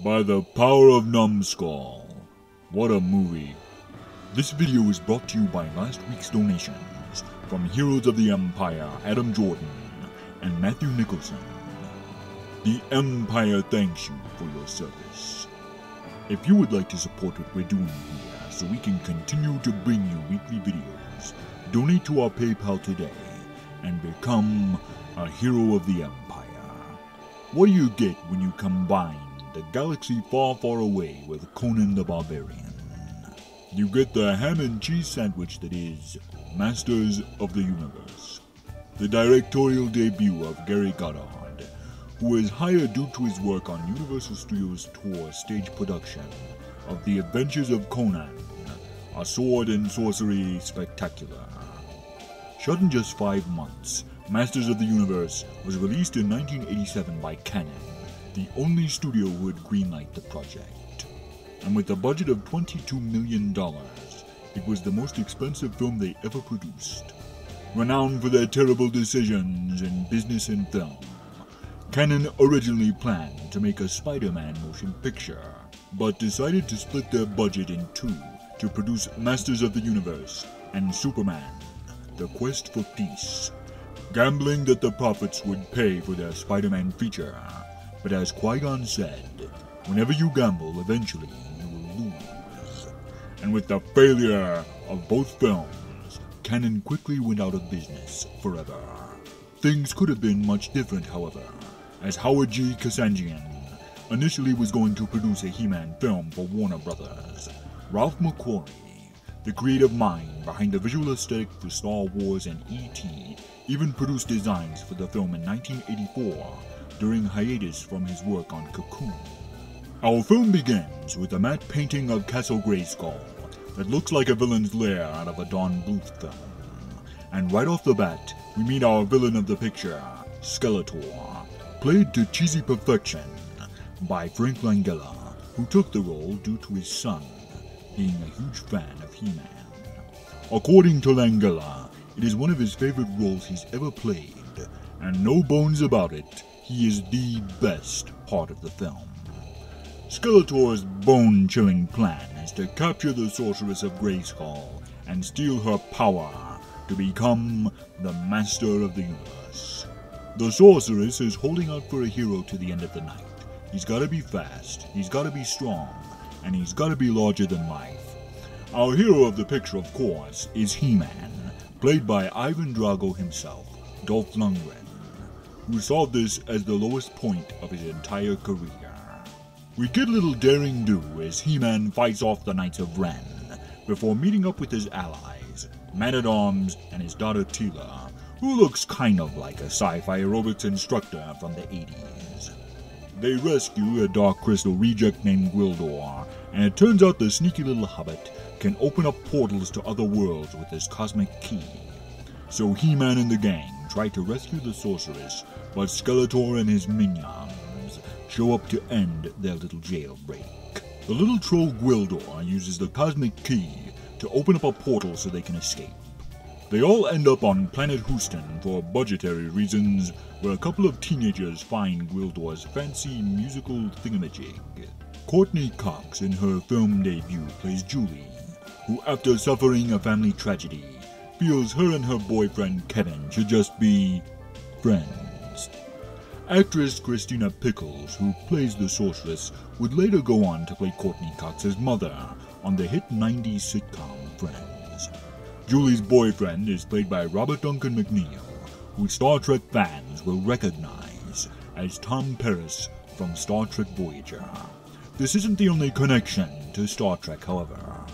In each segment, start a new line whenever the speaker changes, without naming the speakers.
By the power of Numbskull. What a movie. This video is brought to you by last week's donations from Heroes of the Empire Adam Jordan and Matthew Nicholson. The Empire thanks you for your service. If you would like to support what we're doing here so we can continue to bring you weekly videos, donate to our PayPal today and become a Hero of the Empire. What do you get when you combine the galaxy far, far away with Conan the Barbarian? You get the ham and cheese sandwich that is Masters of the Universe. The directorial debut of Gary Goddard, who is hired due to his work on Universal Studios' tour stage production of The Adventures of Conan, a sword and sorcery spectacular. Shot in just 5 months, Masters of the Universe was released in 1987 by Canon, the only studio who would greenlight the project. And with a budget of $22 million, it was the most expensive film they ever produced. Renowned for their terrible decisions in business and film, Canon originally planned to make a Spider-Man motion picture, but decided to split their budget in two to produce Masters of the Universe and Superman, The Quest for Peace, gambling that the profits would pay for their Spider-Man feature. But as Qui-Gon said, whenever you gamble, eventually you will lose. And with the failure of both films, Canon quickly went out of business forever. Things could have been much different, however, as Howard G. Kassanjian initially was going to produce a He-Man film for Warner Brothers. Ralph Mcquarrie, the creative mind behind the visual aesthetic for Star Wars and E.T., even produced designs for the film in 1984 during hiatus from his work on Cocoon. Our film begins with a matte painting of Castle Grayskull that looks like a villain's lair out of a Don Bluth film. And right off the bat, we meet our villain of the picture, Skeletor, played to cheesy perfection by Frank Langella, who took the role due to his son being a huge fan of He-Man. According to Langella, it is one of his favorite roles he's ever played, and no bones about it, he is the best part of the film. Skeletor's bone-chilling plan is to capture the Sorceress of Grayskull and steal her power to become the Master of the Universe. The Sorceress is holding out for a hero to the end of the night. He's gotta be fast, he's gotta be strong, and he's gotta be larger than life. Our hero of the picture, of course, is He-Man, played by Ivan Drago himself, Dolph Lundgren, who saw this as the lowest point of his entire career. We get a little daring do as He-Man fights off the Knights of Ren, before meeting up with his allies, Man-at-Arms and his daughter Teela, who looks kind of like a sci-fi aerobics instructor from the 80s. They rescue a Dark Crystal reject named Gwildor, and it turns out the sneaky little hobbit can open up portals to other worlds with his cosmic key. So He-Man and the gang try to rescue the sorceress, but Skeletor and his minions show up to end their little jailbreak. The little troll Gwildor uses the cosmic key to open up a portal so they can escape. They all end up on planet Houston for budgetary reasons, where a couple of teenagers find Gwildor's fancy musical thingamajig. Courtney Cox in her film debut plays Julie, who after suffering a family tragedy, feels her and her boyfriend Kevin should just be friends. Actress Christina Pickles, who plays the sorceress, would later go on to play Courtney Cox's mother on the hit 90s sitcom Friends. Julie's boyfriend is played by Robert Duncan McNeil, who Star Trek fans will recognize as Tom Paris from Star Trek Voyager. This isn't the only connection to Star Trek, however.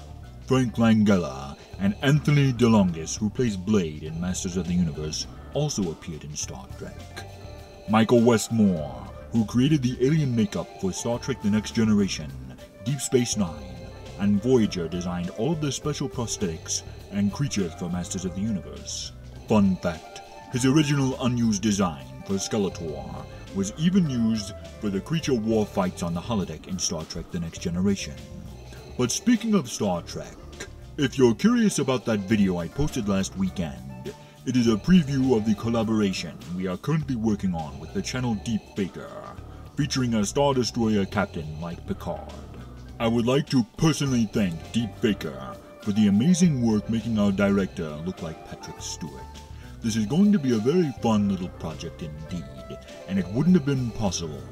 Frank Langella and Anthony DeLongis, who plays Blade in Masters of the Universe, also appeared in Star Trek. Michael Westmore, who created the alien makeup for Star Trek The Next Generation, Deep Space Nine, and Voyager, designed all of the special prosthetics and creatures for Masters of the Universe. Fun fact, his original unused design for Skeletor was even used for the creature war fights on the holodeck in Star Trek The Next Generation. But speaking of Star Trek, if you're curious about that video I posted last weekend, it is a preview of the collaboration we are currently working on with the channel DeepFaker, featuring a Star Destroyer captain like Picard. I would like to personally thank DeepFaker for the amazing work making our director look like Patrick Stewart. This is going to be a very fun little project indeed, and it wouldn't have been possible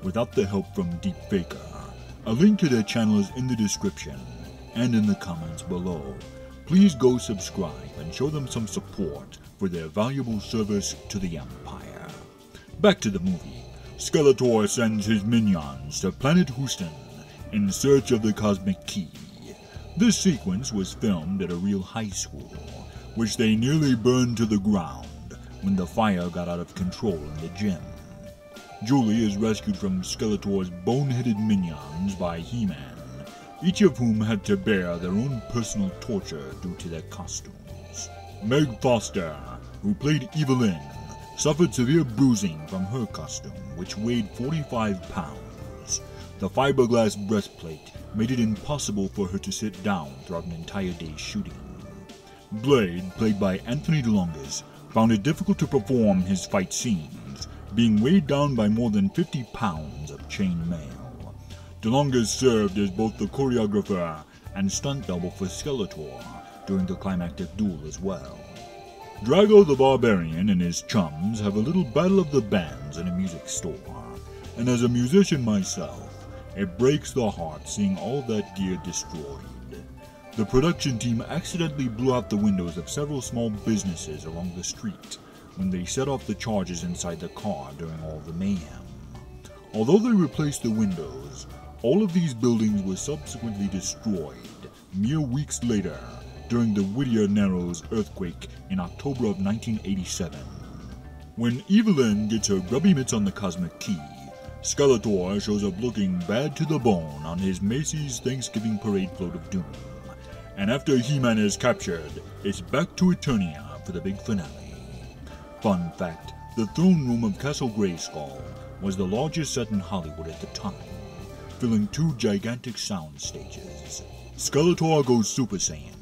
without the help from DeepFaker. A link to their channel is in the description and in the comments below. Please go subscribe and show them some support for their valuable service to the Empire. Back to the movie. Skeletor sends his minions to Planet Houston in search of the Cosmic Key. This sequence was filmed at a real high school, which they nearly burned to the ground when the fire got out of control in the gym. Julie is rescued from Skeletor's boneheaded minions by He-Man, each of whom had to bear their own personal torture due to their costumes. Meg Foster, who played Evelyn, suffered severe bruising from her costume, which weighed 45 pounds. The fiberglass breastplate made it impossible for her to sit down throughout an entire day's shooting. Blade, played by Anthony DeLongis, found it difficult to perform his fight scenes, being weighed down by more than 50 pounds of chain mail. DeLongis served as both the choreographer and stunt double for Skeletor during the climactic duel as well. Drago the Barbarian and his chums have a little battle of the bands in a music store, and as a musician myself, it breaks the heart seeing all that gear destroyed. The production team accidentally blew out the windows of several small businesses along the street when they set off the charges inside the car during all the mayhem. Although they replaced the windows, all of these buildings were subsequently destroyed mere weeks later during the Whittier Narrows earthquake in October of 1987. When Evelyn gets her grubby mitts on the Cosmic Key, Skeletor shows up looking bad to the bone on his Macy's Thanksgiving Parade float of doom. And after He-Man is captured, it's back to Eternia for the big finale. Fun fact, the throne room of Castle Grayskull was the largest set in Hollywood at the time, filling 2 gigantic sound stages. Skeletor goes Super Saiyan,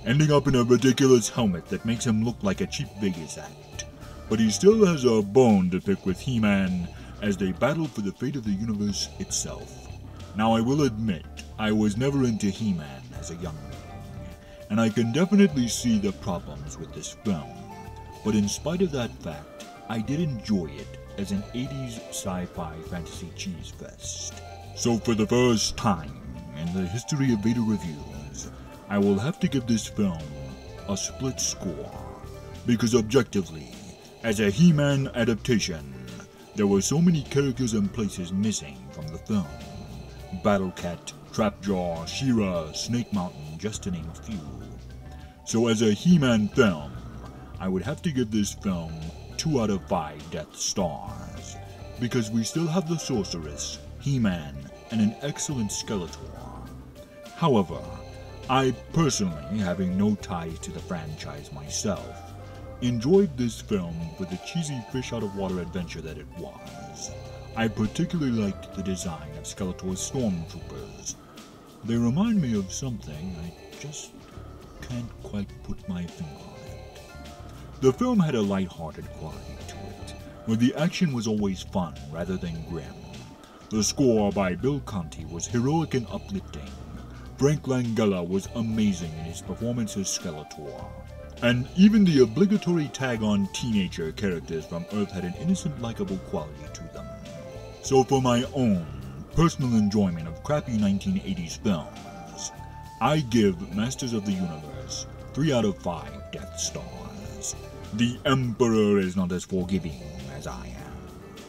ending up in a ridiculous helmet that makes him look like a cheap Vegas act. But he still has a bone to pick with He-Man as they battle for the fate of the universe itself. Now I will admit, I was never into He-Man as a youngling, and I can definitely see the problems with this film, but in spite of that fact, I did enjoy it as an 80s sci-fi fantasy cheese fest. So for the first time in the history of Vader Reviews, I will have to give this film a split score, because objectively, as a He-Man adaptation, there were so many characters and places missing from the film. Battle Cat, Trapjaw, She-Ra, Snake Mountain, just to name a few. So as a He-Man film, I would have to give this film 2 out of 5 Death Stars, because we still have the Sorceress, He-Man, and an excellent Skeletor. However, I personally, having no ties to the franchise myself, enjoyed this film for the cheesy fish-out-of-water adventure that it was. I particularly liked the design of Skeletor's stormtroopers. They remind me of something, I just can't quite put my finger on it. The film had a light-hearted quality to it, where the action was always fun rather than grim. The score by Bill Conti was heroic and uplifting. Frank Langella was amazing in his performance as Skeletor. And even the obligatory tag-on teenager characters from Earth had an innocent, likable quality to them. So for my own personal enjoyment of crappy 1980s films, I give Masters of the Universe 3 out of 5 Death Stars. The Emperor is not as forgiving as I am.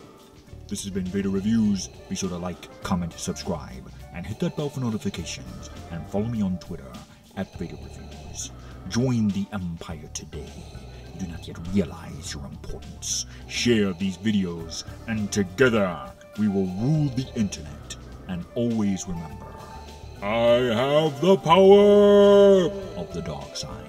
This has been Vader Reviews. Be sure to like, comment, subscribe, and hit that bell for notifications, and follow me on Twitter at Vader Reviews. Join the Empire today. You do not yet realize your importance. Share these videos, and together we will rule the internet. And always remember, I have the power of the dark side.